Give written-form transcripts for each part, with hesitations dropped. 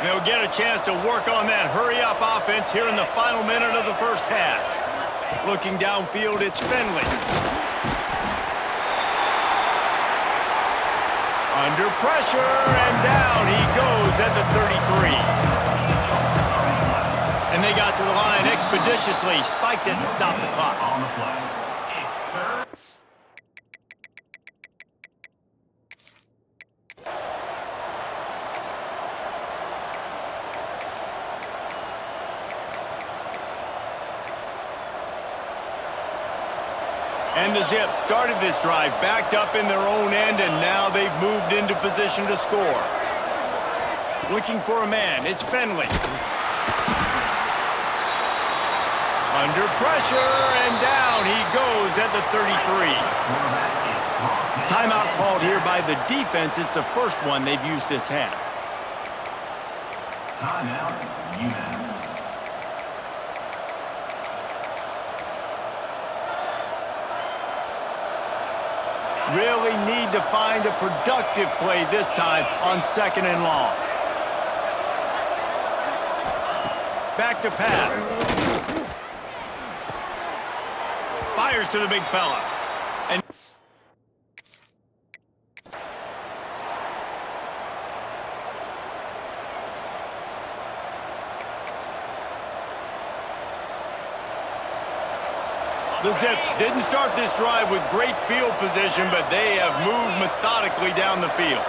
They'll get a chance to work on that hurry-up offense here in the final minute of the first half. Looking downfield, it's Finley. Under pressure, and down he goes at the 33. And they got to the line expeditiously, spiked it and stopped the clock. On the play. And the Zips started this drive backed up in their own end, and now they've moved into position to score. Looking for a man, it's Finley. Under pressure, and down he goes at the 33. Timeout called here by the defense. It's the first one they've used this half. Timeout, UMass. Really need to find a productive play this time on 2nd and long. Back to pass. Fires to the big fella. And the Zips didn't start this drive with great field position, but they have moved methodically down the field.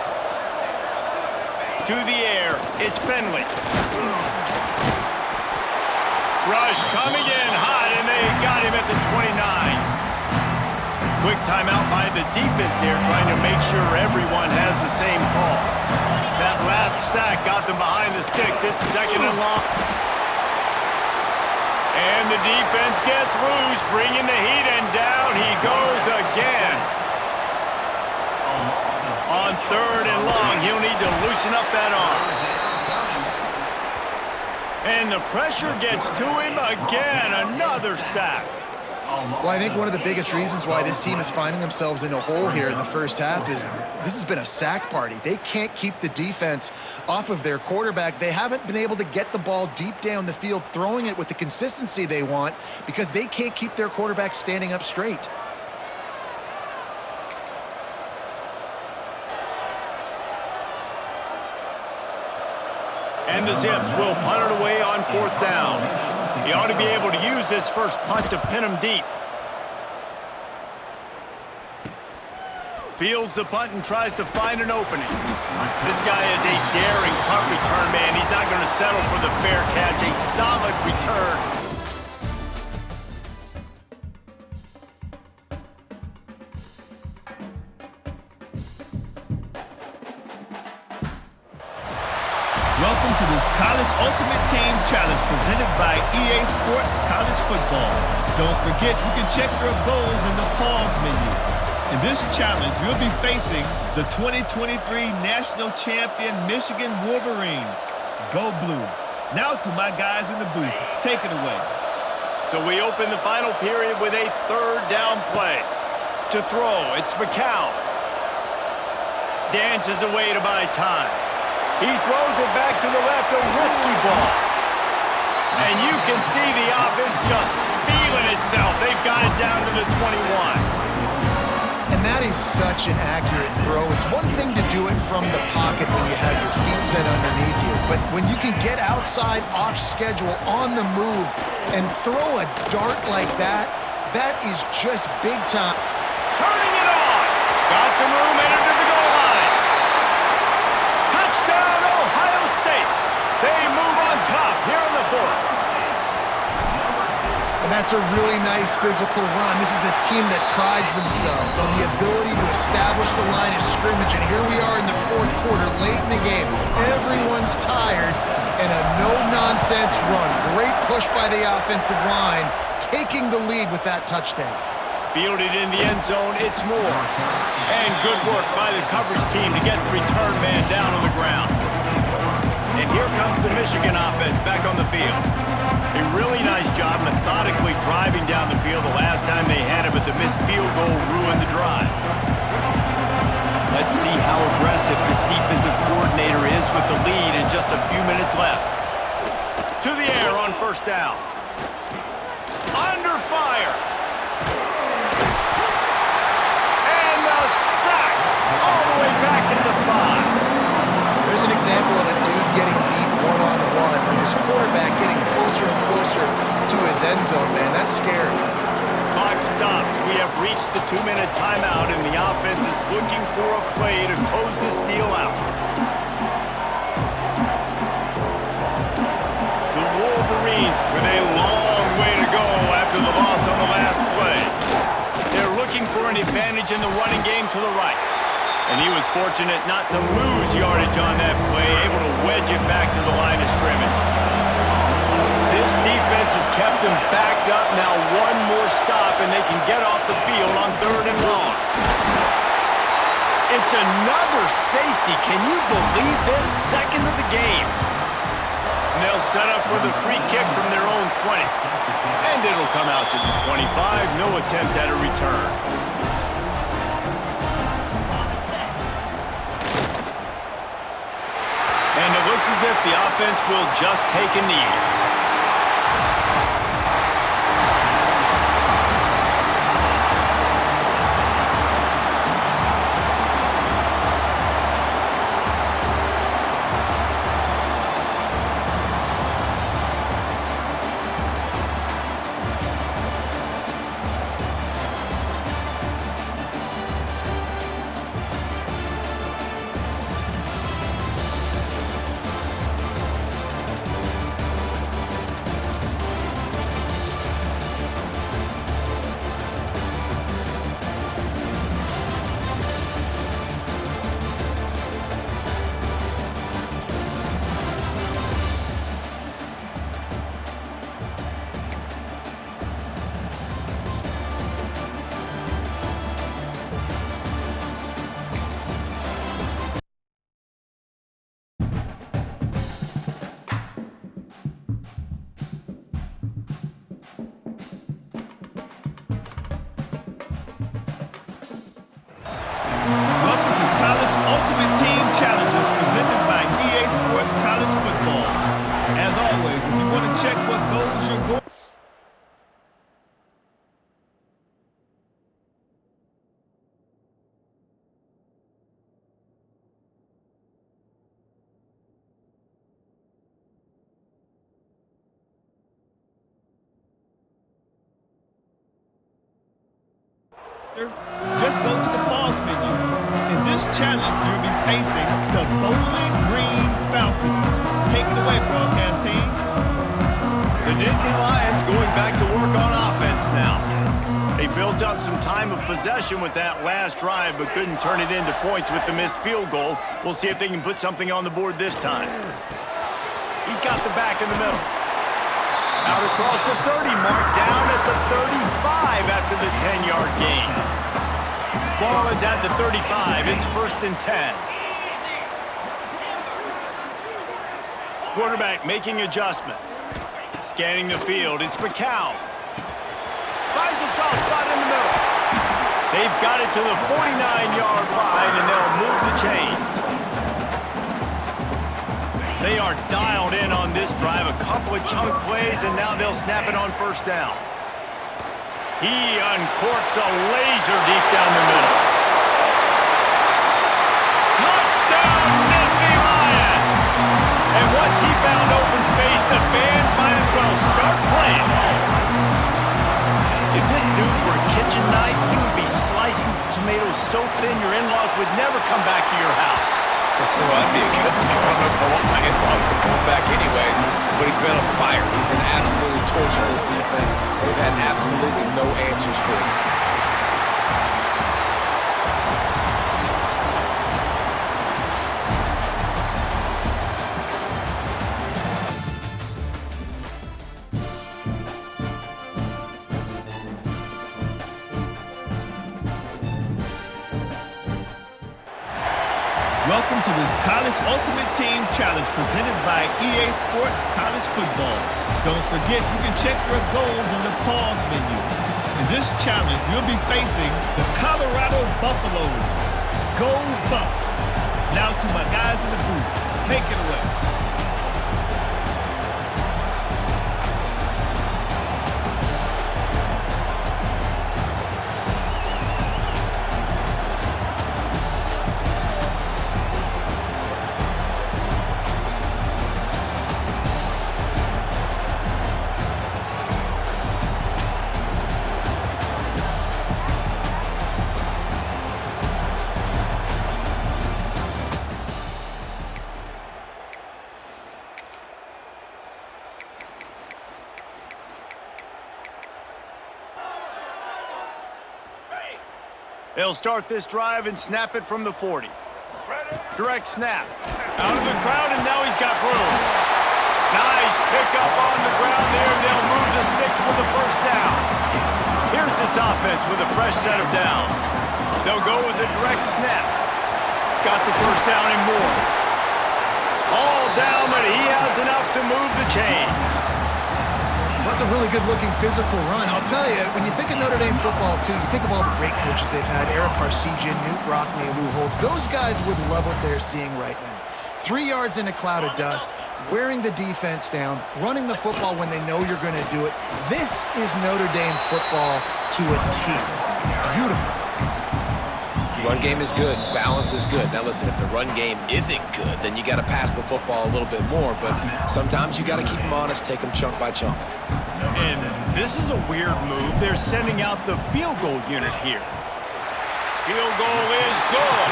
To the air, it's Finley. Rush coming in hot, and they got him at the 29. Quick timeout by the defense here, trying to make sure everyone has the same call. That last sack got them behind the sticks. It's 2nd and long. And the defense gets loose, bringing the heat, and down he goes again. On 3rd and long, he'll need to loosen up that arm. And the pressure gets to him again, another sack. Well, I think one of the biggest reasons why this team is finding themselves in a hole here in the first half is this has been a sack party. They can't keep the defense off of their quarterback. They haven't been able to get the ball deep down the field, throwing it with the consistency they want because they can't keep their quarterback standing up straight. And the Zips will punt it away on 4th down. He ought to be able to use this first punt to pin him deep. Fields the punt and tries to find an opening. This guy is a daring punt return man. He's not going to settle for the fair catch. A solid return. Welcome to this College Ultimate Team Challenge presented by EA Sports College Football. Don't forget you can check your goals in the pause menu. In this challenge, you'll be facing the 2023 National Champion Michigan Wolverines. Go Blue. Now to my guys in the booth. Take it away. So we open the final period with a 3rd down play. To throw, it's McCown. Dances away to buy time. He throws it back to the left, a risky ball. And you can see the offense just feeling itself. They've got it down to the 21. And that is such an accurate throw. It's one thing to do it from the pocket when you have your feet set underneath you, but when you can get outside, off schedule, on the move, and throw a dart like that, that is just big time. Turning it on. Got some room and into the goal line. Touchdown, Ohio State. They move on top here in the 4th. And that's a really nice physical run. This is a team that prides themselves on the ability to establish the line of scrimmage. And here we are in the 4th quarter, late in the game. Everyone's tired, and a no-nonsense run. Great push by the offensive line, taking the lead with that touchdown. Fielded in the end zone, it's Moore. And good work by the coverage team to get the return man down on the ground. And here comes the Michigan offense back on the field. A really nice job methodically driving down the field the last time they had it, but the missed field goal ruined the drive. Let's see how aggressive this defensive coordinator is with the lead and just a few minutes left. To the air on first down. Under fire. And the sack all the way back into the 5. There's an example of a dude getting beat one-on-one with his quarterback getting closer and closer to his end zone, man. That's scary. Clock stops. We have reached the 2-minute timeout, and the offense is looking for a play to close this deal out. The Wolverines with a long way to go after the loss on the last play. They're looking for an advantage in the running game to the right. And he was fortunate not to lose yardage on that play, able to wedge it back to the line of scrimmage. This defense has kept them backed up. Now one more stop, and they can get off the field on 3rd and long. It's another safety. Can you believe this? Second of the game. And they'll set up for the free kick from their own 20. And it'll come out to the 25. No attempt at a return. And it looks as if the offense will just take a knee. Check what goals you're going. Just go to the pause menu. In this challenge, you'll be facing the Bowling Green Falcons. Take it away, broadcast team. The Nittany Lions going back to work on offense now. They built up some time of possession with that last drive, but couldn't turn it into points with the missed field goal. We'll see if they can put something on the board this time. He's got the back in the middle. Out across the 30 mark, down at the 35 after the 10-yard gain. Ball is at the 35. It's 1st and 10. Quarterback making adjustments. Scanning the field, it's McCown. Finds a soft spot in the middle. They've got it to the 49-yard line, and they'll move the chains. They are dialed in on this drive. A couple of chunk plays, and now they'll snap it on 1st down. He uncorks a laser deep down the middle. Touchdown, Nittany Lions! And once he found open space, the band might as well start playing. If this dude were a kitchen knife, he would be slicing tomatoes so thin your in-laws would never come back to your house. Well, that'd be a good thing. I don't know if I want my in-laws to come back anyways, but he's been on fire. He's been absolutely torching this defense. They've had absolutely no answers for him. Welcome to this College Ultimate Team Challenge presented by EA Sports College Football. Don't forget, you can check your goals in the pause menu. In this challenge, you'll be facing the Colorado Buffaloes. Go Buffs! Now to my guys in the booth. Take it away. They'll start this drive and snap it from the 40. Direct snap. Out of the crowd, and now he's got room. Nice pickup on the ground there. They'll move the sticks with the first down. Here's this offense with a fresh set of downs. They'll go with a direct snap. Got the first down and more. All down, but he has enough to move the chains. That's a really good-looking physical run. I'll tell you, when you think of Notre Dame football, too, you think of all the great coaches they've had, Eric Parsegian, Newt Rockne, Lou Holtz. Those guys would love what they're seeing right now. 3 yards in a cloud of dust, wearing the defense down, running the football when they know you're going to do it. This is Notre Dame football to a T. Beautiful. Run game is good. Balance is good. Now listen, if the run game isn't good, then you got to pass the football a little bit more. But sometimes you got to keep them honest, take them chunk by chunk. And this is a weird move. They're sending out the field goal unit here. Field goal is good.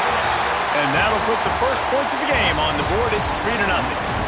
And that'll put the first points of the game on the board. It's 3-0.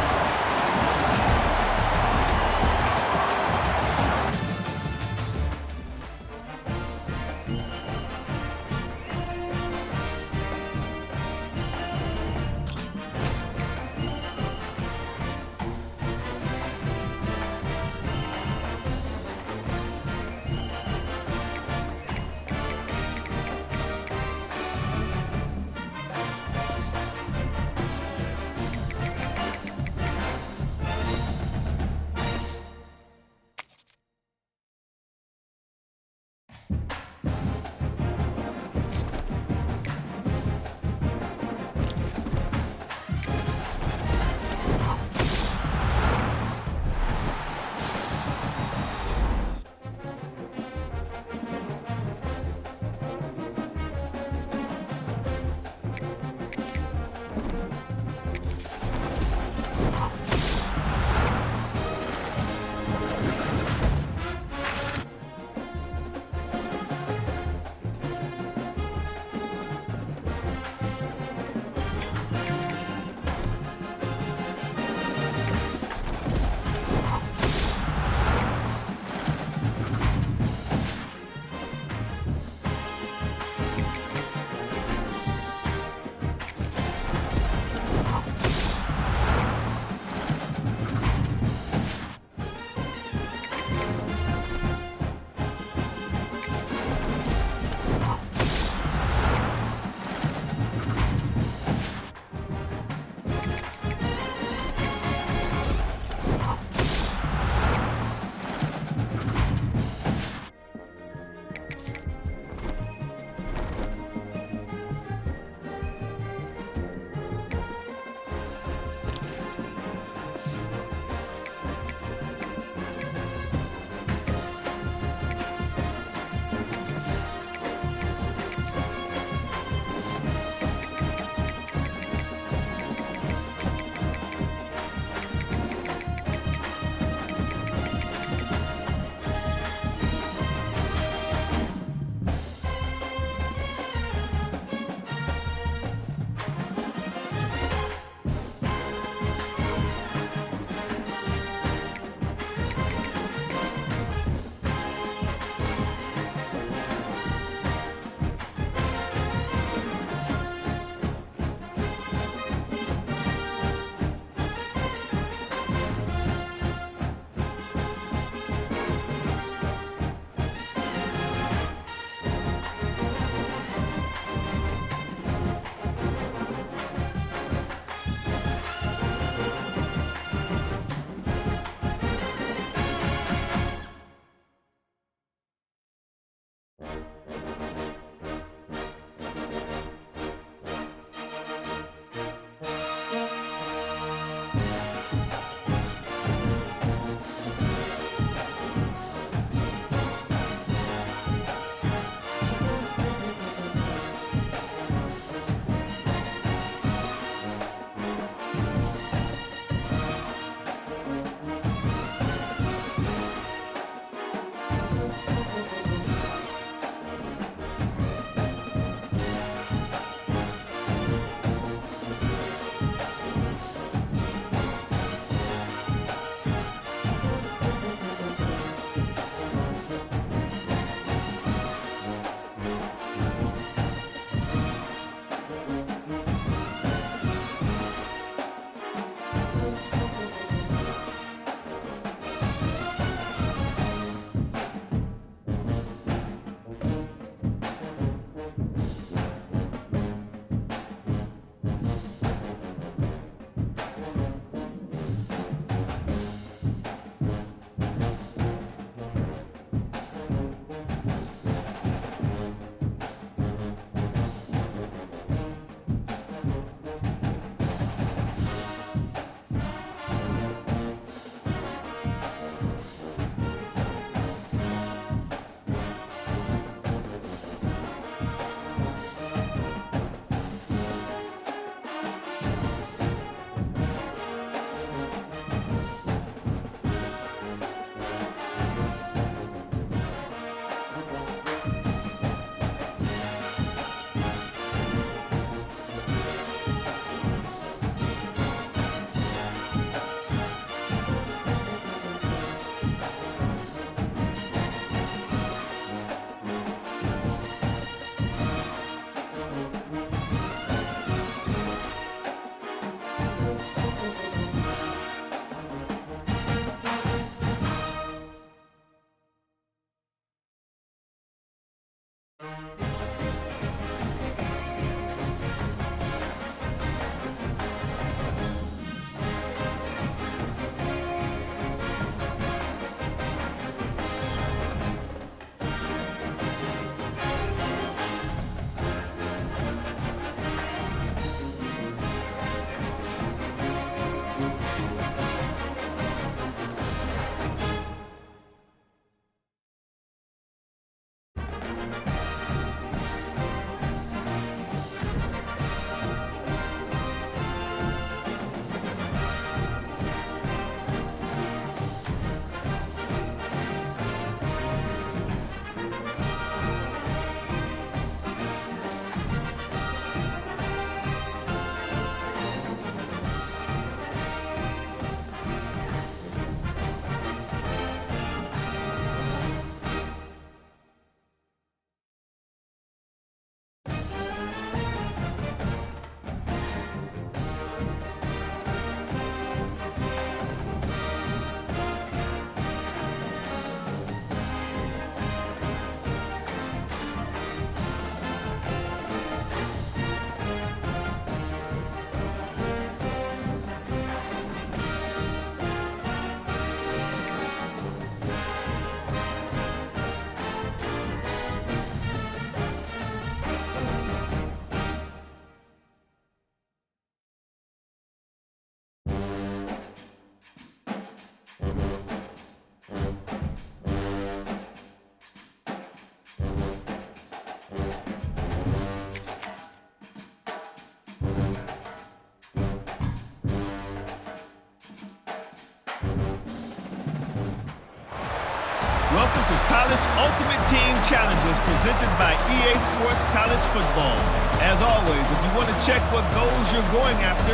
College Ultimate Team Challenges presented by EA Sports College Football. As always, if you want to check what goals you're going after,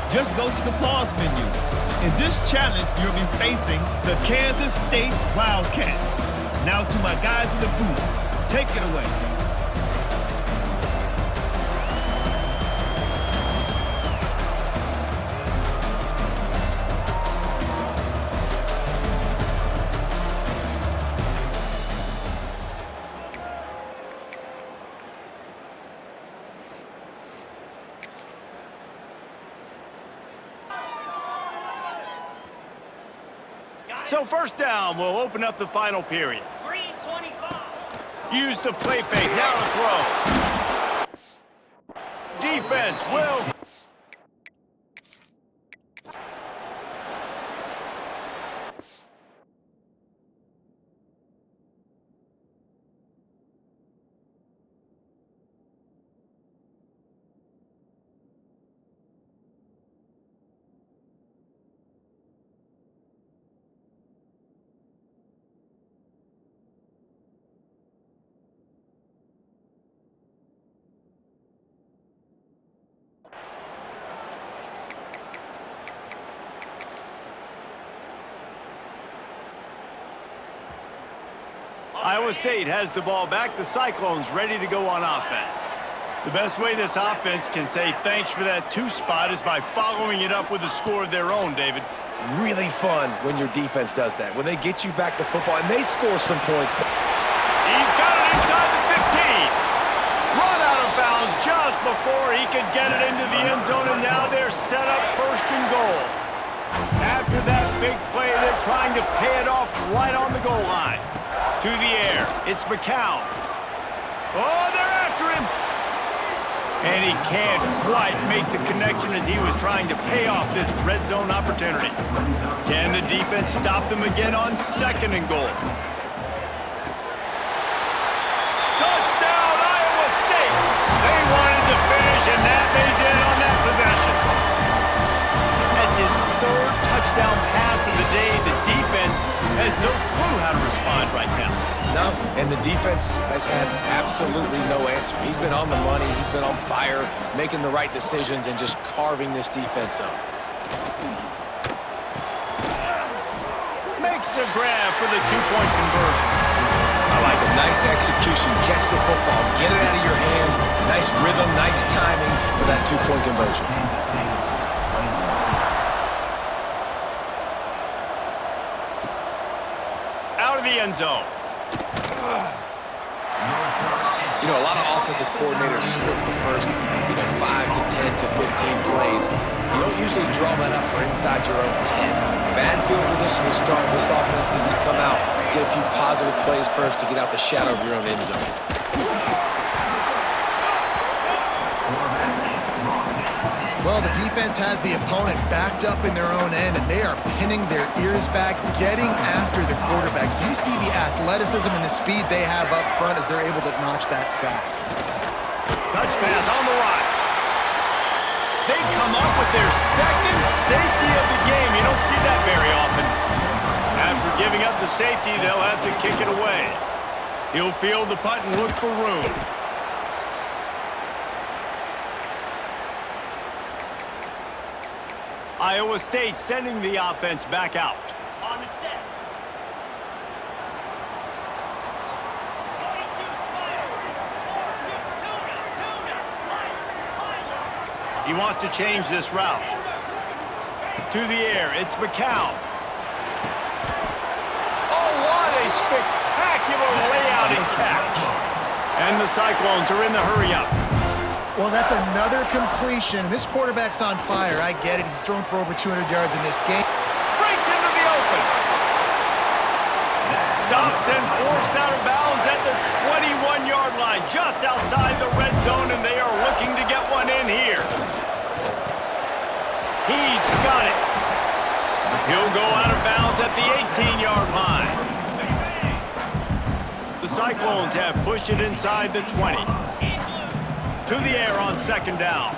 just go to the pause menu. In this challenge, you'll be facing the Kansas State Wildcats. Now to my guys in the booth, take it away. So first down, we'll open up the final period. Use the play fake, now to throw. Defense will. Iowa State has the ball back. The Cyclones ready to go on offense. The best way this offense can say thanks for that 2 spot is by following it up with a score of their own, David. Really fun when your defense does that, when they get you back the football and they score some points. He's got it inside the 15. Run out of bounds just before he could get it into the end zone, and now they're set up 1st and goal. After that big play, they're trying to pay it off right on the goal line. To the air, it's McCown. Oh, they're after him. And he can't quite make the connection as he was trying to pay off this red zone opportunity. Can the defense stop them again on 2nd and goal? Touchdown, Iowa State. They wanted to finish, and that they did on that possession. That's his 3rd touchdown pass of the day. The defense has no clue how to respond right now. No, and the defense has had absolutely no answer. He's been on the money, he's been on fire, making the right decisions and just carving this defense up. Makes the grab for the 2-point conversion. I like it. Nice execution. Catch the football, get it out of your hand. Nice rhythm, nice timing for that 2-point conversion. Out of the end zone. You know, a lot of offensive coordinators script the first, 5 to 10 to 15 plays. You don't usually draw that up for inside your own 10. Bad field position to start. This offense needs to come out, get a few positive plays first to get out the shadow of your own end zone. Well, the defense has the opponent backed up in their own end, and they are pinning their ears back, getting after the quarterback. You see the athleticism and the speed they have up front as they're able to notch that sack. Touch pass on the right. They come up with their 2nd safety of the game. You don't see that very often. After giving up the safety, they'll have to kick it away. He'll field the punt and look for room. Iowa State sending the offense back out. On the set. He wants to change this route. To the air, it's McCown. Oh, what a spectacular layout and catch. And the Cyclones are in the hurry-up. Well, that's another completion. This quarterback's on fire. I get it. He's thrown for over 200 yards in this game. Breaks into the open. Stopped and forced out of bounds at the 21-yard line, just outside the red zone, and they are looking to get one in here. He's got it. He'll go out of bounds at the 18-yard line. The Cyclones have pushed it inside the 20. To the air on 2nd down.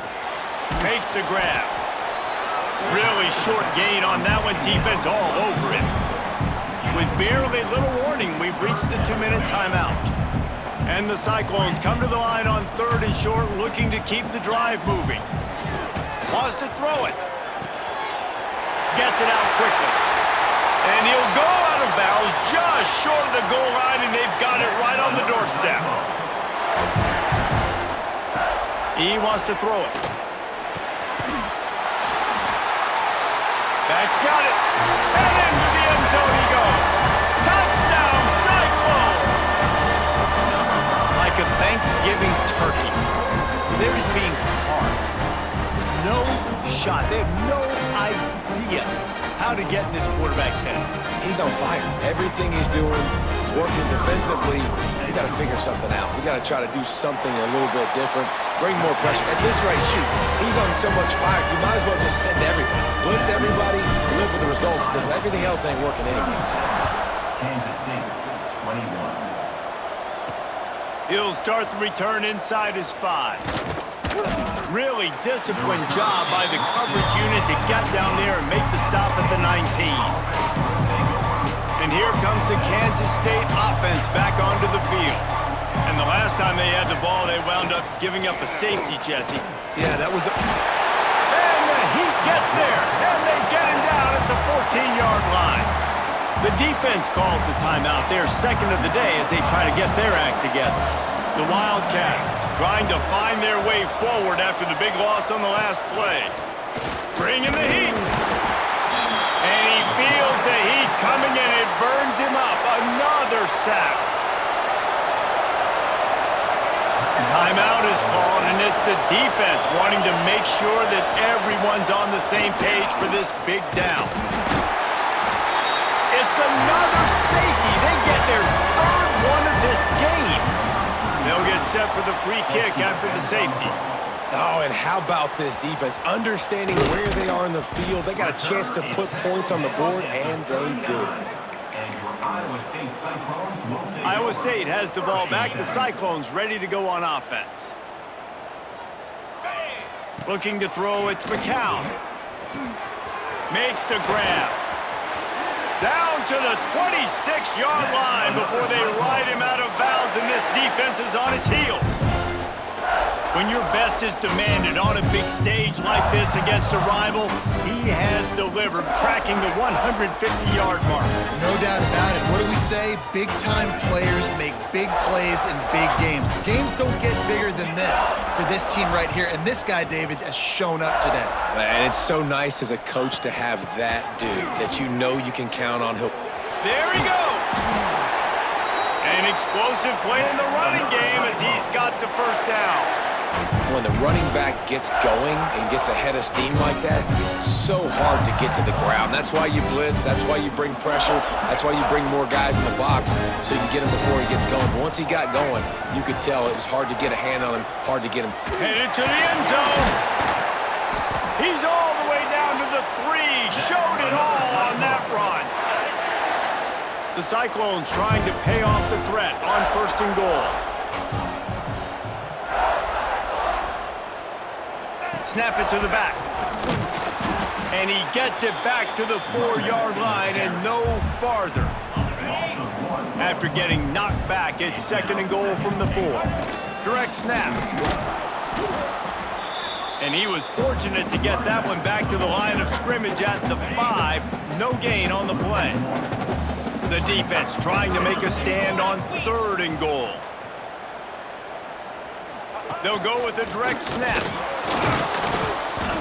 Makes the grab. Really short gain on that one. Defense all over it. With barely little warning, we've reached the 2-minute timeout. And the Cyclones come to the line on 3rd and short, looking to keep the drive moving. Wants to throw it. Gets it out quickly. And he'll go out of bounds just short of the goal line, and they've got it right on the doorstep. He wants to throw it. Back's got it. And into the end zone he goes. Touchdown, Cyclones! Like a Thanksgiving turkey. They're just being carved. No shot. They have no idea how to get in this quarterback's head. He's on fire. Everything he's doing is working defensively. We got to figure something out. We got to try to do something a little bit different. Bring more pressure. At this rate, shoot, he's on so much fire. You might as well just send everybody. Blitz everybody, live with the results, because everything else ain't working anyways. Kansas City, 21. He'll start the return inside his 5. Really disciplined job by the coverage unit to get down there and make the stop at the 19. And here comes the Kansas State offense back onto the field. And the last time they had the ball, they wound up giving up a safety, Jesse. Yeah, that was And the Heat gets there, and they get him down at the 14-yard line. The defense calls the timeout, their second of the day, as they try to get their act together. The Wildcats trying to find their way forward after the big loss on the last play. Bringing the heat. And he feels the heat coming, and it burns him up. Another sack. Timeout is called, and it's the defense wanting to make sure that everyone's on the same page for this big down. It's another safety. They get their 3rd one of this game. They'll get set for the free kick after the safety. Oh, and how about this defense? Understanding where they are in the field. They got a chance to put points on the board, and they do. Iowa State has the ball back. The Cyclones ready to go on offense. Looking to throw, it's McCown. Makes the grab. Down to the 26-yard line before they ride him out of bounds, and this defense is on its heels. When your best is demanded on a big stage like this against a rival, he has delivered, cracking the 150-yard mark. no doubt about it. What do we say? Big-time players make big plays in big games. The games don't get bigger than this for this team right here, and this guy, David, has shown up today. And it's so nice as a coach to have that dude that you know you can count on. There he goes. An explosive play in the running game as he's got the first down. When the running back gets going and gets ahead of steam like that, it's so hard to get to the ground. That's why you blitz. That's why you bring pressure. That's why you bring more guys in the box so you can get him before he gets going. But once he got going, you could tell it was hard to get a hand on him, hard to get him. Headed to the end zone. He's all the way down to the 3. Showed it all on that run. The Cyclones trying to pay off the threat on 1st and goal. Snap it to the back. And he gets it back to the 4-yard line and no farther. After getting knocked back, it's 2nd and goal from the 4. Direct snap. And he was fortunate to get that one back to the line of scrimmage at the 5. No gain on the play. The defense trying to make a stand on 3rd and goal. They'll go with a direct snap.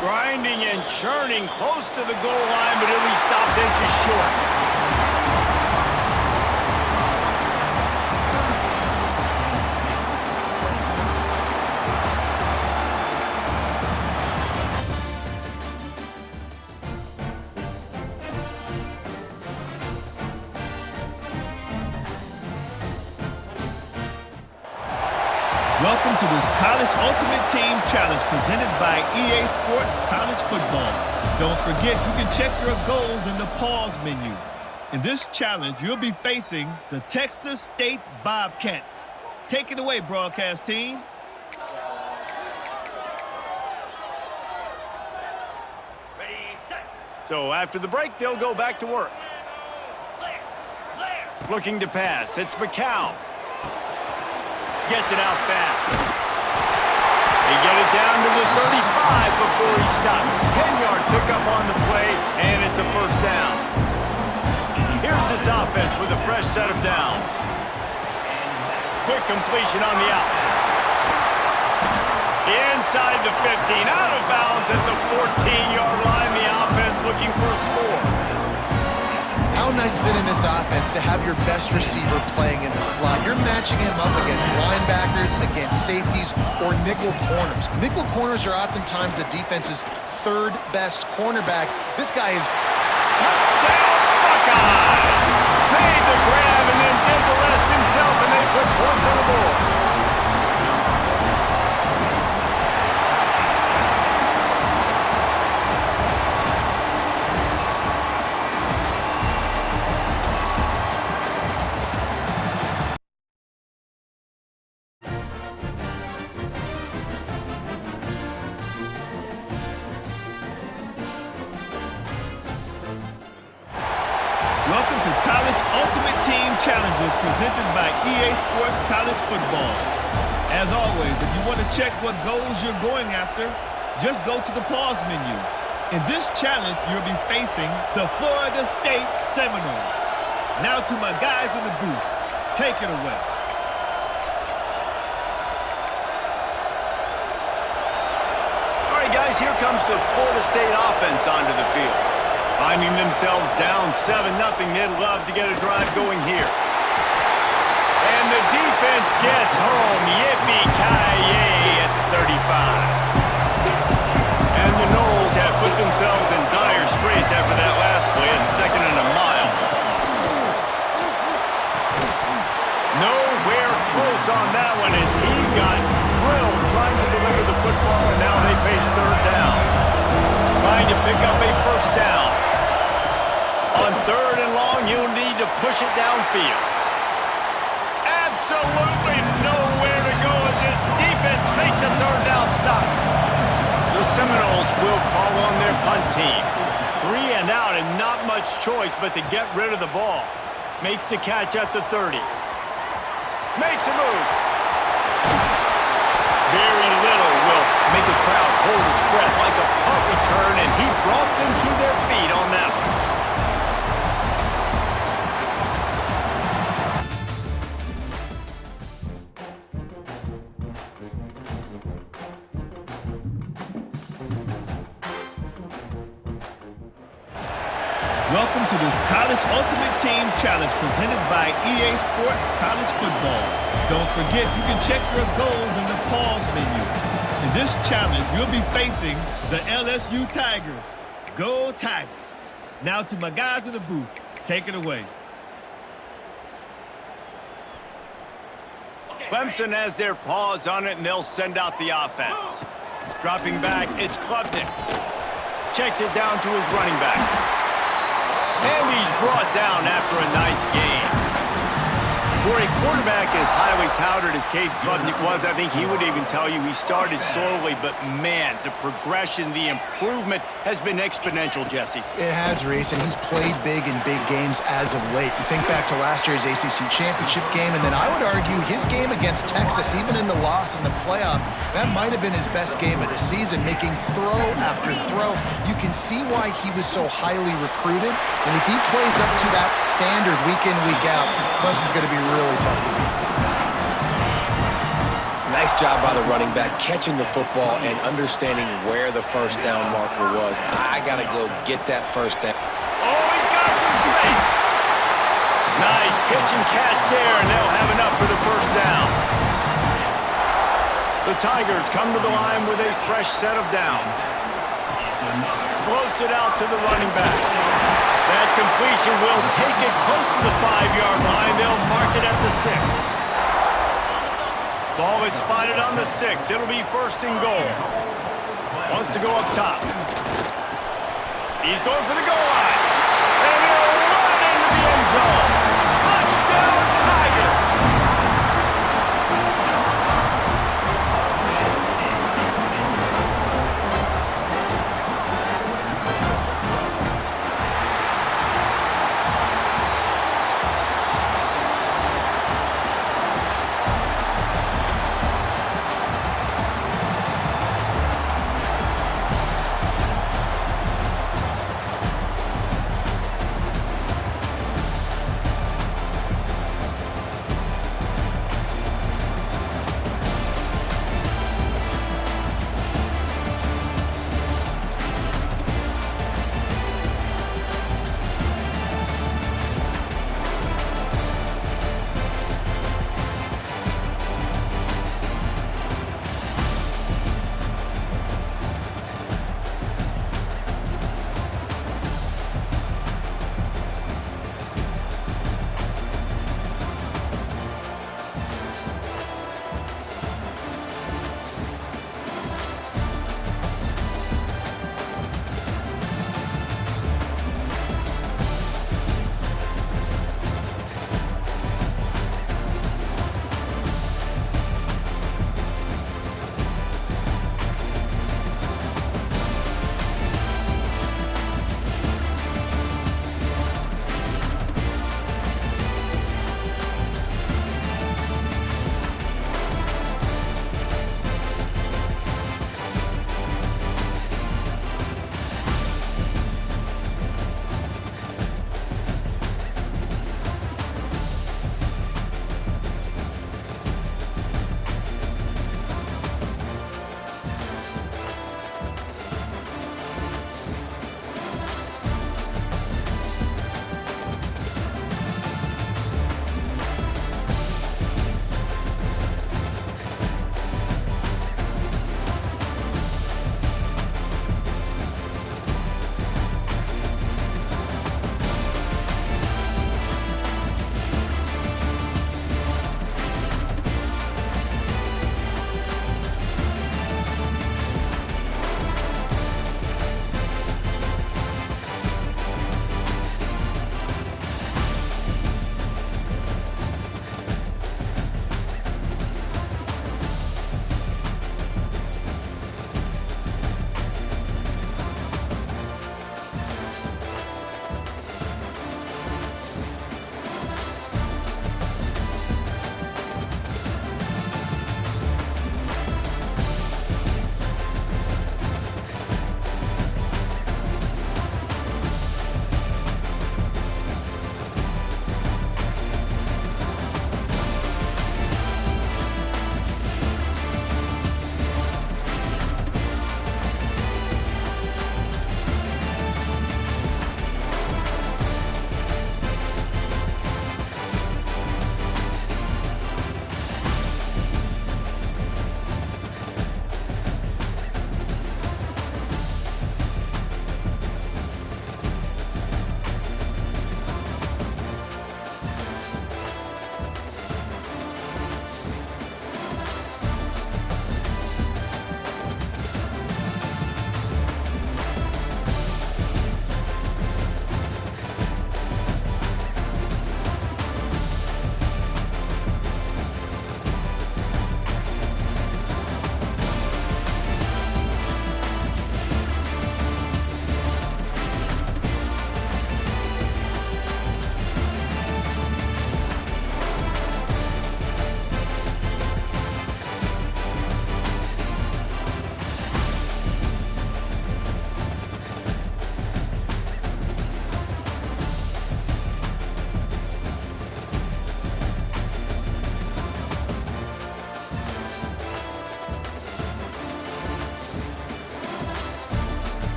Grinding and churning close to the goal line, but he'll be stopped inches short. Welcome to this College Ultimate Team Challenge presented by EA Sports College Football. Don't forget, you can check your goals in the pause menu. In this challenge, you'll be facing the Texas State Bobcats. Take it away, broadcast team. So after the break, they'll go back to work. Looking to pass. It's McCown. Gets it out fast. They get it down to the 35 before he stopped. 10-yard pickup on the play, and it's a first down. Here's this offense with a fresh set of downs. Quick completion on the out. Inside the 15, out of bounds at the 14-yard line. The offense looking for a score. How nice is it in this offense to have your best receiver playing in the slot? You're matching him up against linebackers, against safeties, or nickel corners. Nickel corners are oftentimes the defense's third best cornerback. This guy is... Touchdown, Buckeyes! Made the grab and then did the rest himself, and they put points on the board. Welcome to College Ultimate Team Challenges presented by EA Sports College Football. As always, if you want to check what goals you're going after, just go to the pause menu. In this challenge, you'll be facing the Florida State Seminoles. Now to my guys in the booth. Take it away. All right, guys, here comes the Florida State offense onto the field. Finding themselves down 7-0, they'd love to get a drive going here. And the defense gets home. Yippee-ki-yay at 35. And the Noles have put themselves in dire straits after that last play at 2nd and a mile. Nowhere close on that one as he got drilled trying to deliver the football, and now they face 3rd down. Trying to pick up a first down. On 3rd and long, he'll need to push it downfield. Absolutely nowhere to go as his defense makes a 3rd down stop. The Seminoles will call on their punt team. 3 and out and not much choice but to get rid of the ball. Makes the catch at the 30. Makes a move. Very little will make a crowd hold its breath like a punt return, and he brought them to their feet on that one. Welcome to this College Ultimate Team Challenge presented by EA Sports College Football. Don't forget, you can check your goals in the pause menu. In this challenge, you'll be facing the LSU Tigers. Go Tigers! Now to my guys in the booth. Take it away. Clemson has their paws on it, and they'll send out the offense. Dropping back, it's Klubnik. Checks it down to his running back. And he's brought down after a nice game. For a quarterback as highly touted as Cade Klubnik was, I think he would even tell you he started slowly, but man, the progression, the improvement has been exponential, Jesse. It has, Reese, and he's played big in big games as of late. You think back to last year's ACC championship game, and then I would argue his game against Texas, even in the loss in the playoff, that might have been his best game of the season, making throw after throw. You can see why he was so highly recruited, and if he plays up to that standard week in, week out, Clemson's going to be really tough to beat. Nice job by the running back, catching the football and understanding where the first down marker was. I got to go get that first down. Oh, he's got some space. Nice pitch and catch there, and they'll have enough for the first down. The Tigers come to the line with a fresh set of downs. Floats it out to the running back. That completion will take it close to the 5-yard line. They'll mark it at the 6. Ball is spotted on the 6. It'll be 1st and goal. Wants to go up top. He's going for the goal